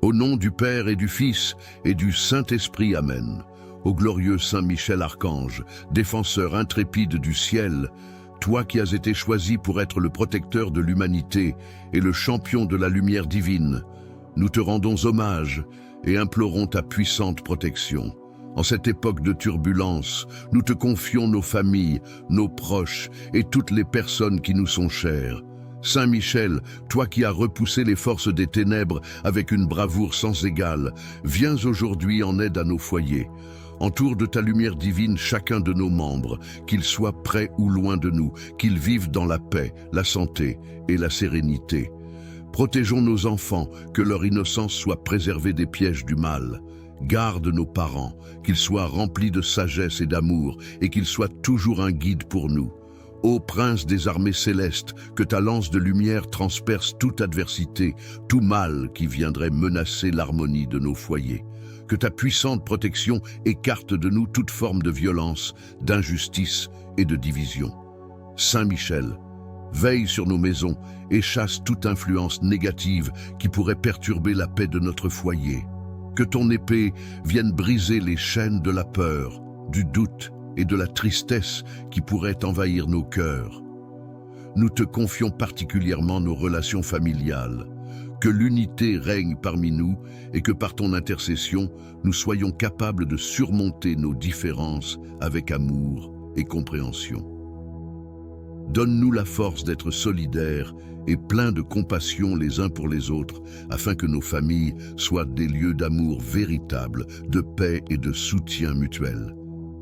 Au nom du Père et du Fils et du Saint-Esprit, Amen. Ô glorieux Saint Michel Archange, défenseur intrépide du ciel, toi qui as été choisi pour être le protecteur de l'humanité et le champion de la lumière divine, nous te rendons hommage et implorons ta puissante protection. En cette époque de turbulence, nous te confions nos familles, nos proches et toutes les personnes qui nous sont chères. Saint Michel, toi qui as repoussé les forces des ténèbres avec une bravoure sans égale, viens aujourd'hui en aide à nos foyers. Entoure de ta lumière divine chacun de nos membres, qu'ils soient près ou loin de nous, qu'ils vivent dans la paix, la santé et la sérénité. Protégeons nos enfants, que leur innocence soit préservée des pièges du mal. Garde nos parents, qu'ils soient remplis de sagesse et d'amour, et qu'ils soient toujours un guide pour nous. Ô prince des armées célestes, que ta lance de lumière transperce toute adversité, tout mal qui viendrait menacer l'harmonie de nos foyers. Que ta puissante protection écarte de nous toute forme de violence, d'injustice et de division. Saint Michel, veille sur nos maisons et chasse toute influence négative qui pourrait perturber la paix de notre foyer. Que ton épée vienne briser les chaînes de la peur, du doute et de la tristesse qui pourraient envahir nos cœurs. Nous te confions particulièrement nos relations familiales. Que l'unité règne parmi nous et que par ton intercession, nous soyons capables de surmonter nos différences avec amour et compréhension. Donne-nous la force d'être solidaires et pleins de compassion les uns pour les autres, afin que nos familles soient des lieux d'amour véritable, de paix et de soutien mutuel.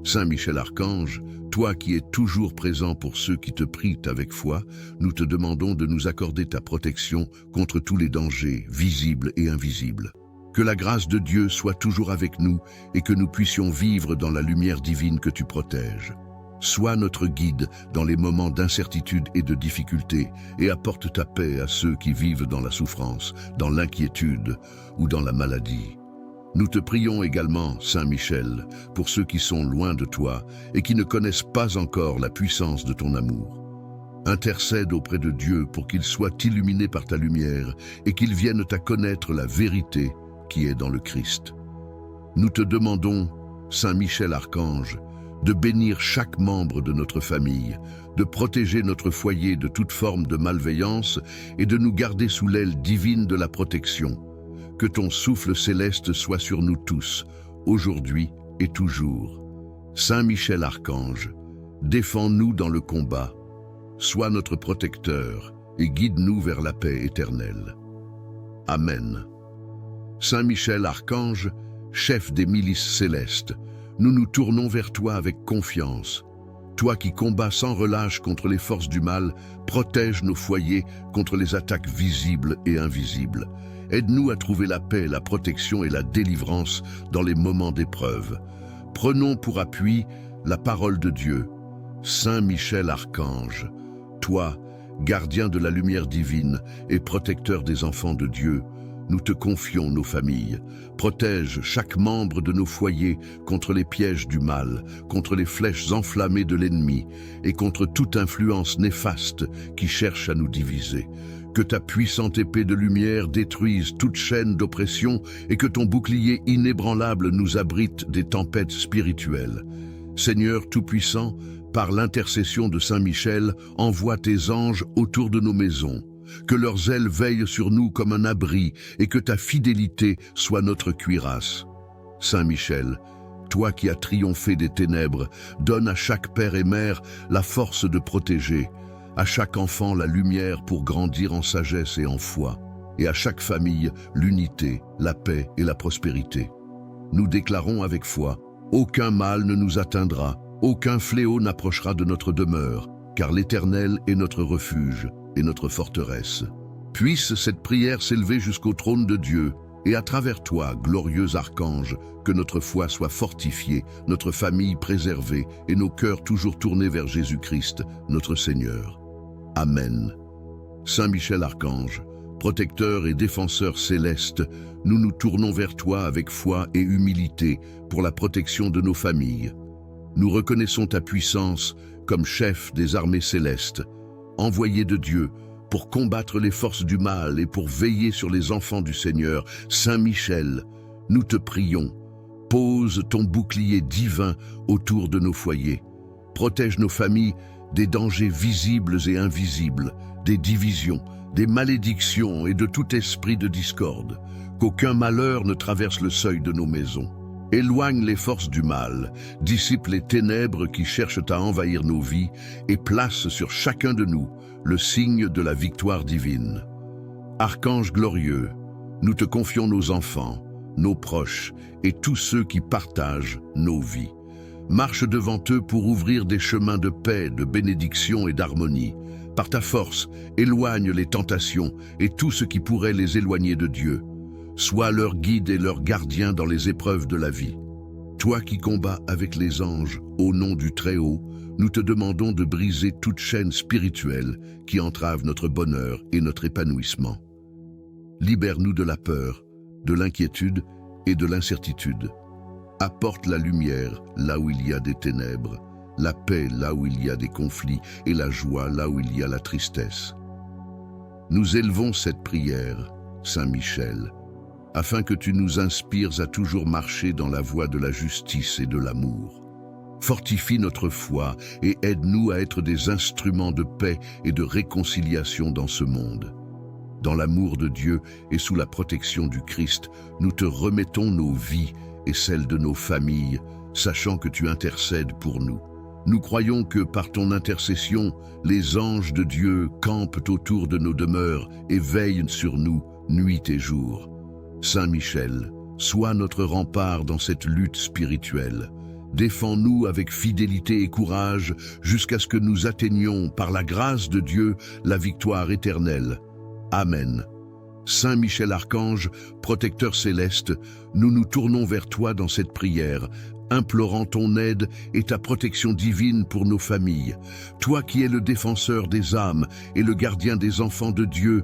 Saint Michel Archange, toi qui es toujours présent pour ceux qui te prient avec foi, nous te demandons de nous accorder ta protection contre tous les dangers, visibles et invisibles. Que la grâce de Dieu soit toujours avec nous et que nous puissions vivre dans la lumière divine que tu protèges. Sois notre guide dans les moments d'incertitude et de difficulté et apporte ta paix à ceux qui vivent dans la souffrance, dans l'inquiétude ou dans la maladie. Nous te prions également, Saint Michel, pour ceux qui sont loin de toi et qui ne connaissent pas encore la puissance de ton amour. Intercède auprès de Dieu pour qu'ils soient illuminés par ta lumière et qu'ils viennent à connaître la vérité qui est dans le Christ. Nous te demandons, Saint Michel Archange, de bénir chaque membre de notre famille, de protéger notre foyer de toute forme de malveillance et de nous garder sous l'aile divine de la protection. Que ton souffle céleste soit sur nous tous, aujourd'hui et toujours. Saint Michel Archange, défends-nous dans le combat, sois notre protecteur et guide-nous vers la paix éternelle. Amen. Saint Michel Archange, chef des milices célestes, nous nous tournons vers toi avec confiance. Toi qui combats sans relâche contre les forces du mal, protège nos foyers contre les attaques visibles et invisibles. Aide-nous à trouver la paix, la protection et la délivrance dans les moments d'épreuve. Prenons pour appui la parole de Dieu. Saint Michel Archange, toi, gardien de la lumière divine et protecteur des enfants de Dieu, nous te confions nos familles. Protège chaque membre de nos foyers contre les pièges du mal, contre les flèches enflammées de l'ennemi et contre toute influence néfaste qui cherche à nous diviser. Que ta puissante épée de lumière détruise toute chaîne d'oppression et que ton bouclier inébranlable nous abrite des tempêtes spirituelles. Seigneur Tout-Puissant, par l'intercession de Saint Michel, envoie tes anges autour de nos maisons. Que leurs ailes veillent sur nous comme un abri et que ta fidélité soit notre cuirasse. Saint Michel, toi qui as triomphé des ténèbres, donne à chaque père et mère la force de protéger, à chaque enfant la lumière pour grandir en sagesse et en foi, et à chaque famille l'unité, la paix et la prospérité. Nous déclarons avec foi, aucun mal ne nous atteindra, aucun fléau n'approchera de notre demeure, car l'Éternel est notre refuge et notre forteresse. Puisse cette prière s'élever jusqu'au trône de Dieu, et à travers toi, glorieux archange, que notre foi soit fortifiée, notre famille préservée et nos cœurs toujours tournés vers Jésus-Christ, notre Seigneur. Amen. Saint Michel Archange, protecteur et défenseur céleste, nous nous tournons vers toi avec foi et humilité pour la protection de nos familles. Nous reconnaissons ta puissance comme chef des armées célestes, envoyé de Dieu pour combattre les forces du mal et pour veiller sur les enfants du Seigneur. Saint Michel, nous te prions, pose ton bouclier divin autour de nos foyers. Protège nos familles des dangers visibles et invisibles, des divisions, des malédictions et de tout esprit de discorde. Qu'aucun malheur ne traverse le seuil de nos maisons. Éloigne les forces du mal, dissipe les ténèbres qui cherchent à envahir nos vies et place sur chacun de nous le signe de la victoire divine. Archange glorieux, nous te confions nos enfants, nos proches et tous ceux qui partagent nos vies. Marche devant eux pour ouvrir des chemins de paix, de bénédiction et d'harmonie. Par ta force, éloigne les tentations et tout ce qui pourrait les éloigner de Dieu. Sois leur guide et leur gardien dans les épreuves de la vie. Toi qui combats avec les anges, au nom du Très-Haut, nous te demandons de briser toute chaîne spirituelle qui entrave notre bonheur et notre épanouissement. Libère-nous de la peur, de l'inquiétude et de l'incertitude. Apporte la lumière là où il y a des ténèbres, la paix là où il y a des conflits et la joie là où il y a la tristesse. Nous élevons cette prière, Saint Michel, afin que tu nous inspires à toujours marcher dans la voie de la justice et de l'amour. Fortifie notre foi et aide-nous à être des instruments de paix et de réconciliation dans ce monde. Dans l'amour de Dieu et sous la protection du Christ, nous te remettons nos vies et celles de nos familles, sachant que tu intercèdes pour nous. Nous croyons que par ton intercession, les anges de Dieu campent autour de nos demeures et veillent sur nous nuit et jour. Saint Michel, sois notre rempart dans cette lutte spirituelle. Défends-nous avec fidélité et courage jusqu'à ce que nous atteignions, par la grâce de Dieu, la victoire éternelle. Amen. Saint Michel Archange, protecteur céleste, nous nous tournons vers toi dans cette prière, implorant ton aide et ta protection divine pour nos familles. Toi qui es le défenseur des âmes et le gardien des enfants de Dieu,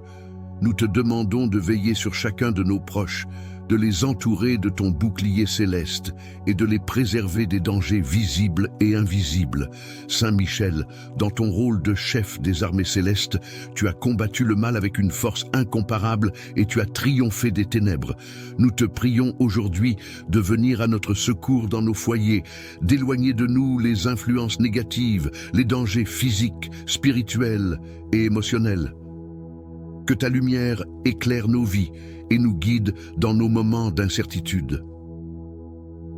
nous te demandons de veiller sur chacun de nos proches, de les entourer de ton bouclier céleste et de les préserver des dangers visibles et invisibles. Saint Michel, dans ton rôle de chef des armées célestes, tu as combattu le mal avec une force incomparable et tu as triomphé des ténèbres. Nous te prions aujourd'hui de venir à notre secours dans nos foyers, d'éloigner de nous les influences négatives, les dangers physiques, spirituels et émotionnels. Que ta lumière éclaire nos vies et nous guide dans nos moments d'incertitude.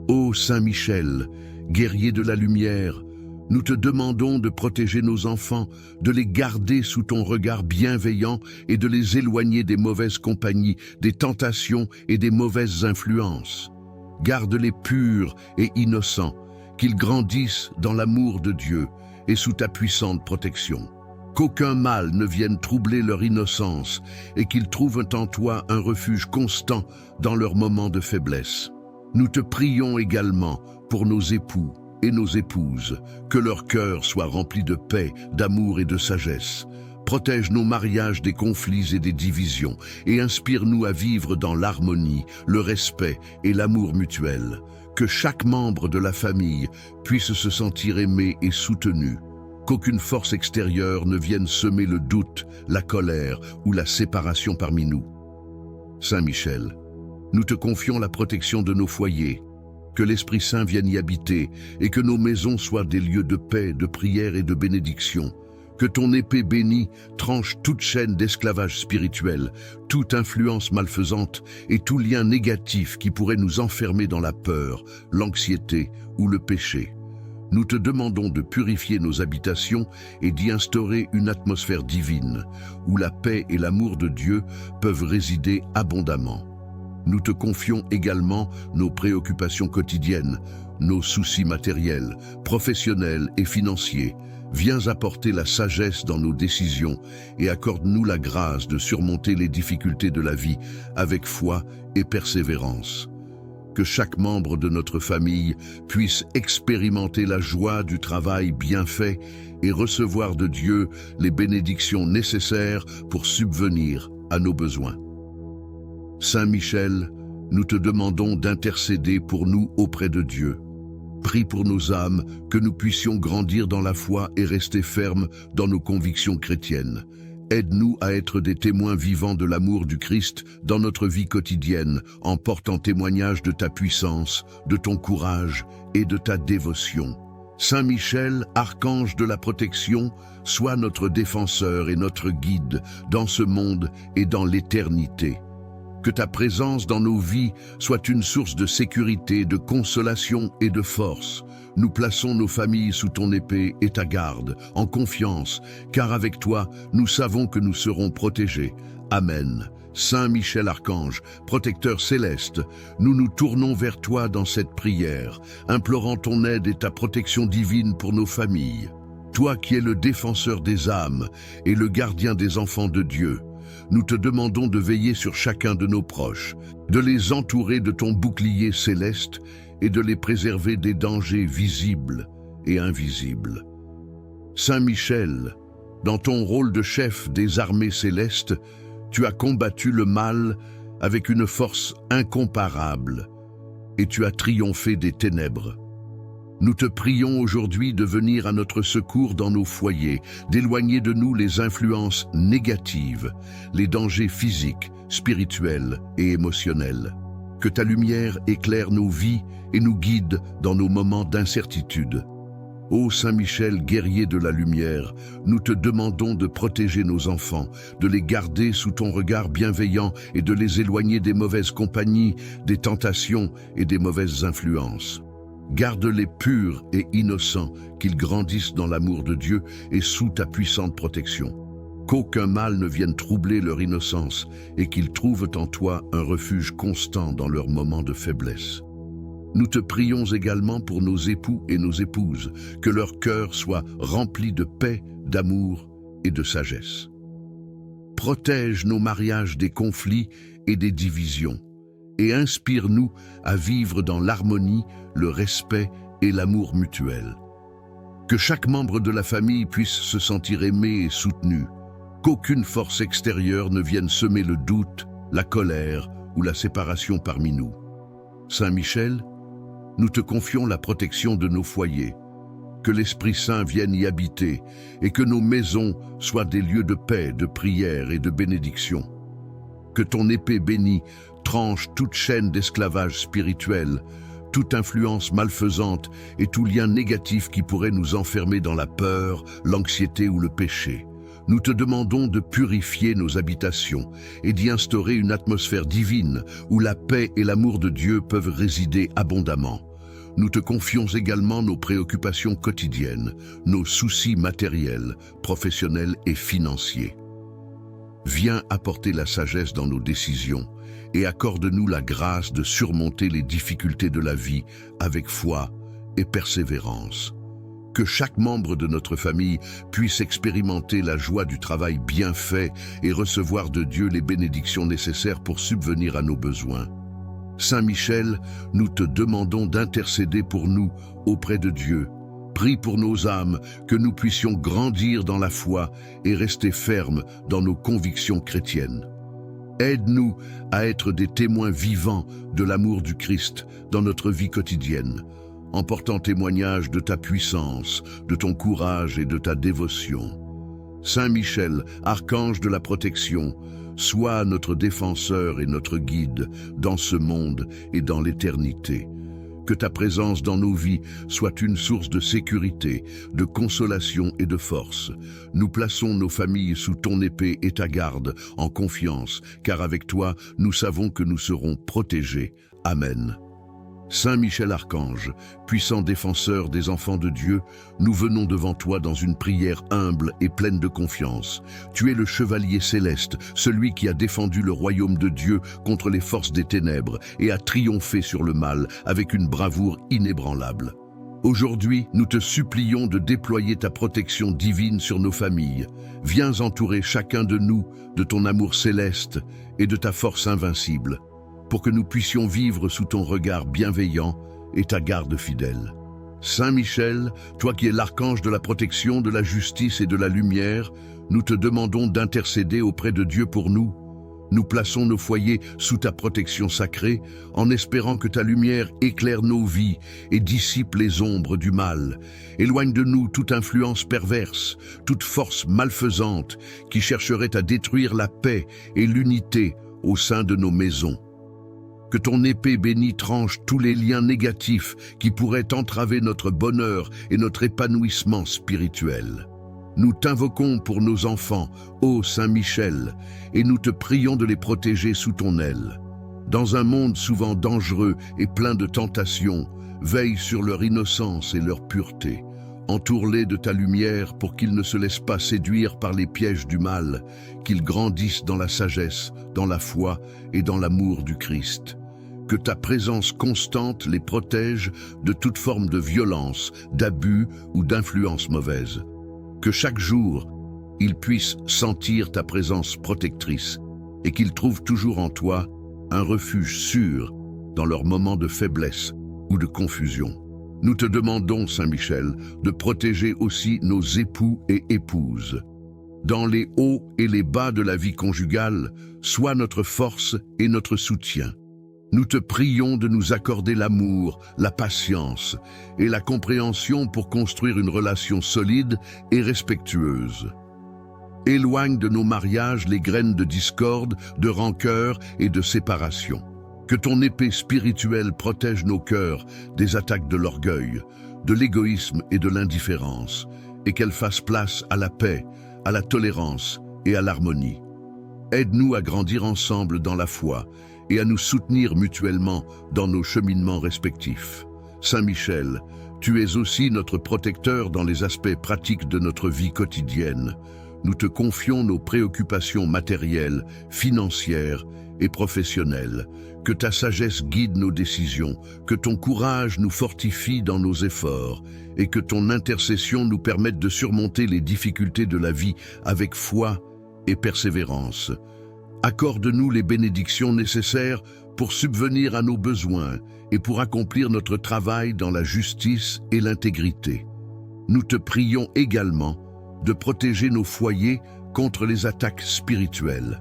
Ô Saint Michel, guerrier de la lumière, nous te demandons de protéger nos enfants, de les garder sous ton regard bienveillant et de les éloigner des mauvaises compagnies, des tentations et des mauvaises influences. Garde-les purs et innocents, qu'ils grandissent dans l'amour de Dieu et sous ta puissante protection. Qu'aucun mal ne vienne troubler leur innocence et qu'ils trouvent en toi un refuge constant dans leurs moments de faiblesse. Nous te prions également pour nos époux et nos épouses, que leur cœur soit rempli de paix, d'amour et de sagesse. Protège nos mariages des conflits et des divisions et inspire-nous à vivre dans l'harmonie, le respect et l'amour mutuel. Que chaque membre de la famille puisse se sentir aimé et soutenu. Qu'aucune force extérieure ne vienne semer le doute, la colère ou la séparation parmi nous. Saint Michel, nous te confions la protection de nos foyers, que l'Esprit Saint vienne y habiter et que nos maisons soient des lieux de paix, de prière et de bénédiction. Que ton épée bénie tranche toute chaîne d'esclavage spirituel, toute influence malfaisante et tout lien négatif qui pourrait nous enfermer dans la peur, l'anxiété ou le péché. Nous te demandons de purifier nos habitations et d'y instaurer une atmosphère divine, où la paix et l'amour de Dieu peuvent résider abondamment. Nous te confions également nos préoccupations quotidiennes, nos soucis matériels, professionnels et financiers. Viens apporter la sagesse dans nos décisions et accorde-nous la grâce de surmonter les difficultés de la vie avec foi et persévérance. Que chaque membre de notre famille puisse expérimenter la joie du travail bien fait et recevoir de Dieu les bénédictions nécessaires pour subvenir à nos besoins. Saint Michel, nous te demandons d'intercéder pour nous auprès de Dieu. Prie pour nos âmes, que nous puissions grandir dans la foi et rester fermes dans nos convictions chrétiennes. Aide-nous à être des témoins vivants de l'amour du Christ dans notre vie quotidienne, en portant témoignage de ta puissance, de ton courage et de ta dévotion. Saint Michel, archange de la protection, sois notre défenseur et notre guide dans ce monde et dans l'éternité. Que ta présence dans nos vies soit une source de sécurité, de consolation et de force. Nous plaçons nos familles sous ton épée et ta garde, en confiance, car avec toi, nous savons que nous serons protégés. Amen. Saint Michel Archange, protecteur céleste, nous nous tournons vers toi dans cette prière, implorant ton aide et ta protection divine pour nos familles. Toi qui es le défenseur des âmes et le gardien des enfants de Dieu, nous te demandons de veiller sur chacun de nos proches, de les entourer de ton bouclier céleste et de les préserver des dangers visibles et invisibles. Saint Michel, dans ton rôle de chef des armées célestes, tu as combattu le mal avec une force incomparable et tu as triomphé des ténèbres. Nous te prions aujourd'hui de venir à notre secours dans nos foyers, d'éloigner de nous les influences négatives, les dangers physiques, spirituels et émotionnels. Que ta lumière éclaire nos vies et nous guide dans nos moments d'incertitude. Ô Saint Michel, guerrier de la lumière, nous te demandons de protéger nos enfants, de les garder sous ton regard bienveillant et de les éloigner des mauvaises compagnies, des tentations et des mauvaises influences. Garde-les purs et innocents, qu'ils grandissent dans l'amour de Dieu et sous ta puissante protection. Qu'aucun mal ne vienne troubler leur innocence et qu'ils trouvent en toi un refuge constant dans leurs moments de faiblesse. Nous te prions également pour nos époux et nos épouses, que leur cœur soit rempli de paix, d'amour et de sagesse. Protège nos mariages des conflits et des divisions, et inspire-nous à vivre dans l'harmonie, le respect et l'amour mutuel. Que chaque membre de la famille puisse se sentir aimé et soutenu, qu'aucune force extérieure ne vienne semer le doute, la colère ou la séparation parmi nous. Saint Michel, nous te confions la protection de nos foyers, que l'Esprit Saint vienne y habiter et que nos maisons soient des lieux de paix, de prière et de bénédiction. Que ton épée bénie tranche toute chaîne d'esclavage spirituel, toute influence malfaisante et tout lien négatif qui pourrait nous enfermer dans la peur, l'anxiété ou le péché. Nous te demandons de purifier nos habitations et d'y instaurer une atmosphère divine où la paix et l'amour de Dieu peuvent résider abondamment. Nous te confions également nos préoccupations quotidiennes, nos soucis matériels, professionnels et financiers. Viens apporter la sagesse dans nos décisions et accorde-nous la grâce de surmonter les difficultés de la vie avec foi et persévérance. Que chaque membre de notre famille puisse expérimenter la joie du travail bien fait et recevoir de Dieu les bénédictions nécessaires pour subvenir à nos besoins. Saint Michel, nous te demandons d'intercéder pour nous auprès de Dieu. Prie pour nos âmes, que nous puissions grandir dans la foi et rester fermes dans nos convictions chrétiennes. Aide-nous à être des témoins vivants de l'amour du Christ dans notre vie quotidienne, en portant témoignage de ta puissance, de ton courage et de ta dévotion. Saint Michel, archange de la protection, sois notre défenseur et notre guide dans ce monde et dans l'éternité. Que ta présence dans nos vies soit une source de sécurité, de consolation et de force. Nous plaçons nos familles sous ton épée et ta garde, en confiance, car avec toi, nous savons que nous serons protégés. Amen. Saint Michel Archange, puissant défenseur des enfants de Dieu, nous venons devant toi dans une prière humble et pleine de confiance. Tu es le chevalier céleste, celui qui a défendu le royaume de Dieu contre les forces des ténèbres et a triomphé sur le mal avec une bravoure inébranlable. Aujourd'hui, nous te supplions de déployer ta protection divine sur nos familles. Viens entourer chacun de nous de ton amour céleste et de ta force invincible, pour que nous puissions vivre sous ton regard bienveillant et ta garde fidèle. Saint Michel, toi qui es l'archange de la protection, de la justice et de la lumière, nous te demandons d'intercéder auprès de Dieu pour nous. Nous plaçons nos foyers sous ta protection sacrée, en espérant que ta lumière éclaire nos vies et dissipe les ombres du mal. Éloigne de nous toute influence perverse, toute force malfaisante qui chercherait à détruire la paix et l'unité au sein de nos maisons. Que ton épée bénie tranche tous les liens négatifs qui pourraient entraver notre bonheur et notre épanouissement spirituel. Nous t'invoquons pour nos enfants, ô Saint Michel, et nous te prions de les protéger sous ton aile. Dans un monde souvent dangereux et plein de tentations, veille sur leur innocence et leur pureté. Entoure-les de ta lumière pour qu'ils ne se laissent pas séduire par les pièges du mal, qu'ils grandissent dans la sagesse, dans la foi et dans l'amour du Christ. Que ta présence constante les protège de toute forme de violence, d'abus ou d'influence mauvaise. Que chaque jour, ils puissent sentir ta présence protectrice et qu'ils trouvent toujours en toi un refuge sûr dans leurs moments de faiblesse ou de confusion. Nous te demandons, Saint Michel, de protéger aussi nos époux et épouses. Dans les hauts et les bas de la vie conjugale, sois notre force et notre soutien. Nous te prions de nous accorder l'amour, la patience et la compréhension pour construire une relation solide et respectueuse. Éloigne de nos mariages les graines de discorde, de rancœur et de séparation. Que ton épée spirituelle protège nos cœurs des attaques de l'orgueil, de l'égoïsme et de l'indifférence, et qu'elle fasse place à la paix, à la tolérance et à l'harmonie. Aide-nous à grandir ensemble dans la foi et à nous soutenir mutuellement dans nos cheminements respectifs. Saint Michel, tu es aussi notre protecteur dans les aspects pratiques de notre vie quotidienne. Nous te confions nos préoccupations matérielles, financières et professionnelles. Que ta sagesse guide nos décisions, que ton courage nous fortifie dans nos efforts et que ton intercession nous permette de surmonter les difficultés de la vie avec foi et persévérance. Accorde-nous les bénédictions nécessaires pour subvenir à nos besoins et pour accomplir notre travail dans la justice et l'intégrité. Nous te prions également de protéger nos foyers contre les attaques spirituelles.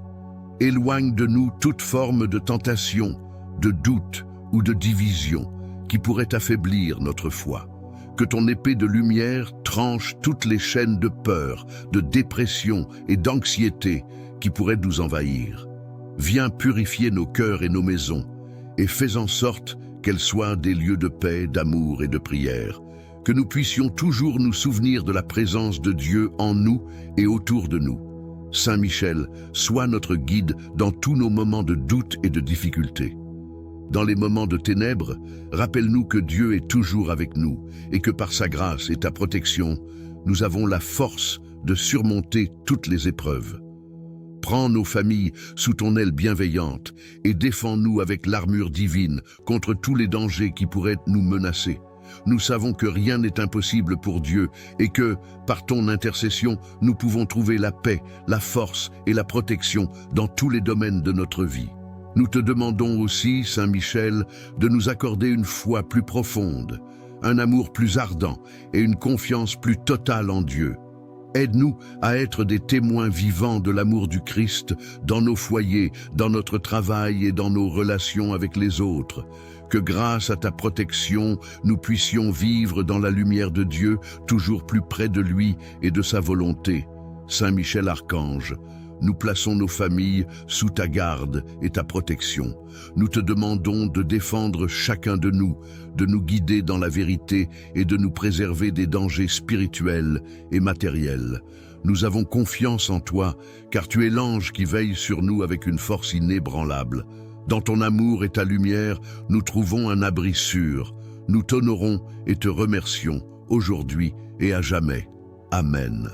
Éloigne de nous toute forme de tentation, de doute ou de division qui pourrait affaiblir notre foi. Que ton épée de lumière tranche toutes les chaînes de peur, de dépression et d'anxiété qui pourraient nous envahir. Viens purifier nos cœurs et nos maisons et fais en sorte qu'elles soient des lieux de paix, d'amour et de prière. Que nous puissions toujours nous souvenir de la présence de Dieu en nous et autour de nous. Saint Michel, sois notre guide dans tous nos moments de doute et de difficulté. Dans les moments de ténèbres, rappelle-nous que Dieu est toujours avec nous et que par sa grâce et ta protection, nous avons la force de surmonter toutes les épreuves. Prends nos familles sous ton aile bienveillante et défends-nous avec l'armure divine contre tous les dangers qui pourraient nous menacer. Nous savons que rien n'est impossible pour Dieu et que, par ton intercession, nous pouvons trouver la paix, la force et la protection dans tous les domaines de notre vie. Nous te demandons aussi, Saint Michel, de nous accorder une foi plus profonde, un amour plus ardent et une confiance plus totale en Dieu. Aide-nous à être des témoins vivants de l'amour du Christ dans nos foyers, dans notre travail et dans nos relations avec les autres. Que grâce à ta protection, nous puissions vivre dans la lumière de Dieu, toujours plus près de lui et de sa volonté. Saint Michel Archange, nous plaçons nos familles sous ta garde et ta protection. Nous te demandons de défendre chacun de nous guider dans la vérité et de nous préserver des dangers spirituels et matériels. Nous avons confiance en toi, car tu es l'ange qui veille sur nous avec une force inébranlable. Dans ton amour et ta lumière, nous trouvons un abri sûr. Nous t'honorons et te remercions, aujourd'hui et à jamais. Amen.